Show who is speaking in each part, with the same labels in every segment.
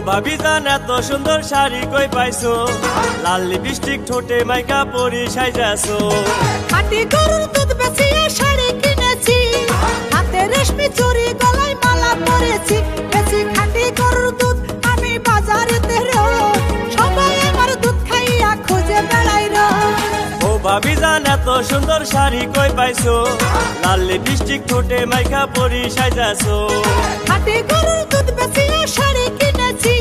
Speaker 1: ভাবি জান এত সুন্দর শাড়ি কই পাইছো, লাল লিপস্টিক ঠোঁটে মাইকা পরি সাইজাছো।
Speaker 2: খাঁটি গরুর দুধ বেচিয়ে শাড়ি কিনেছি, হাতে রেশমি চুড়ি গলায় মালা পরেছি। বেচি খাঁটি গরুর দুধ আমি বাজারেতে রোজ, সবাই আমার দুধ খাইয়া খুঁজে বেড়াই রোজ।
Speaker 1: ও ভাবি জান এত সুন্দর শাড়ি কই পাইছো, লাল লিপস্টিক ঠোঁটে মাইকা পরি সাইজাছো।
Speaker 2: খাঁটি গরুর দুধ বেচিয়ে শাড়ি কিনেছি,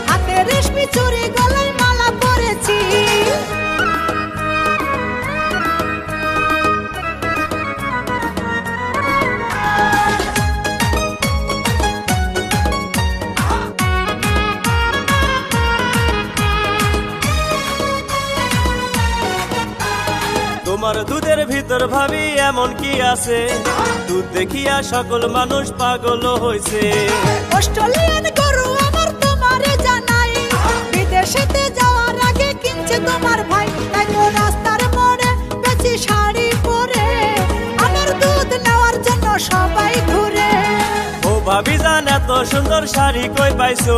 Speaker 2: হাতে রেশমি চুড়ি গলায় মালা পরেছি।
Speaker 1: তোমার দুধের ভিতর ভাবি এমন কি আছে, দুধ দেখিয়া সকল মানুষ পাগল হইছে।
Speaker 2: অস্ট্রেলিয়ান গরু আমার তোমারে জানাই, বিদেশেতে যাওয়ার আগে কিনছে তোমার ভাই। তাই তো রাস্তার মোড়ে বেচি শাড়ি পরে, আমার দুধ নেওয়ার জন্য সবাই ঘুরে।
Speaker 1: ও ভাবি জান এত সুন্দর শাড়ি কই পাইছো,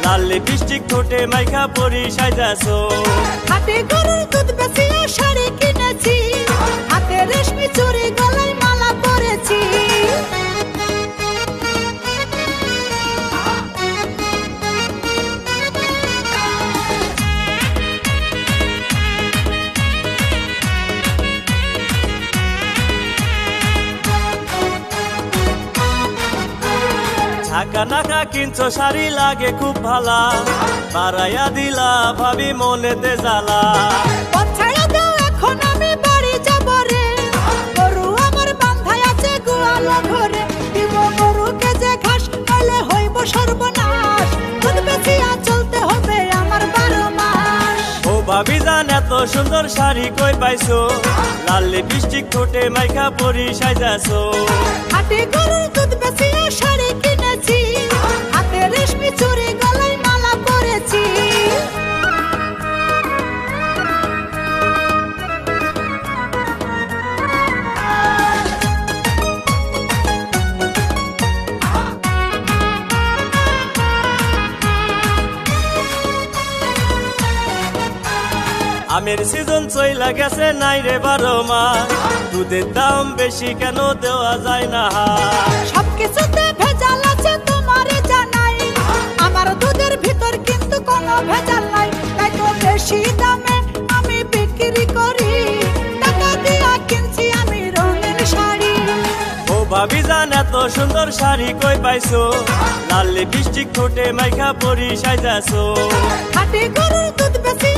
Speaker 1: লাল লিপস্টিক ঠোঁটে মাইকা পরি সাইজাছো।
Speaker 2: খাঁটি গরুর দুধ বেচিয়ে শাড়ি কিনেছি, হাতে রেশমি চুড়ি গলায় মালা পরেছি।
Speaker 1: ঢাকা নাকা কিনছো শাড়ি লাগে খুব ভালা, বাড়াইয়া দিলা ভাবি মনেতে জ্বালা।
Speaker 2: পছাড়া দাও এখন আমি বাড়ি যাব রে, গরু আমার বান্ধাই আছে গোয়াল ঘরে। দিব গরুকে যে ঘাস, নাইলে হইব সর্বনাশ। দুধ বেচিয়া চলতে হবে আমার 12 মাস।
Speaker 1: ও ভাবি জান এত সুন্দর শাড়ি কই পাইছো, লাল লিপস্টিক ঠোঁটে মাইকা পরি সাইজাছো।
Speaker 2: খাঁটি গরুর দুধ বেচিয়ে শাড়ি কিনেছি, হাতে রেশমি চুড়ি গলায় মালা পরেছি।
Speaker 1: আমের সিজন চইলা গেছে নাই রে 12 মাস, দুধের দাম বেশি কেন দেওয়া যায় না হাত?
Speaker 2: সবকিছুতে ভেজাল আছে তোমারে জানাই, আমার দুধের ভিতর কিন্তু কোনো ভেজাল নাই। তাই তো বেশি দামে আমি বিক্রি করি, টাকা দিয়া কিনছি আমি রঙের শাড়ি।
Speaker 1: ও ভাবি জান এত সুন্দর শাড়ি কই পাইছো, লাল লিপস্টিক ঠোঁটে মাইকা পরি সাইজাছো।
Speaker 2: খাঁটি গরুর দুধ বেশি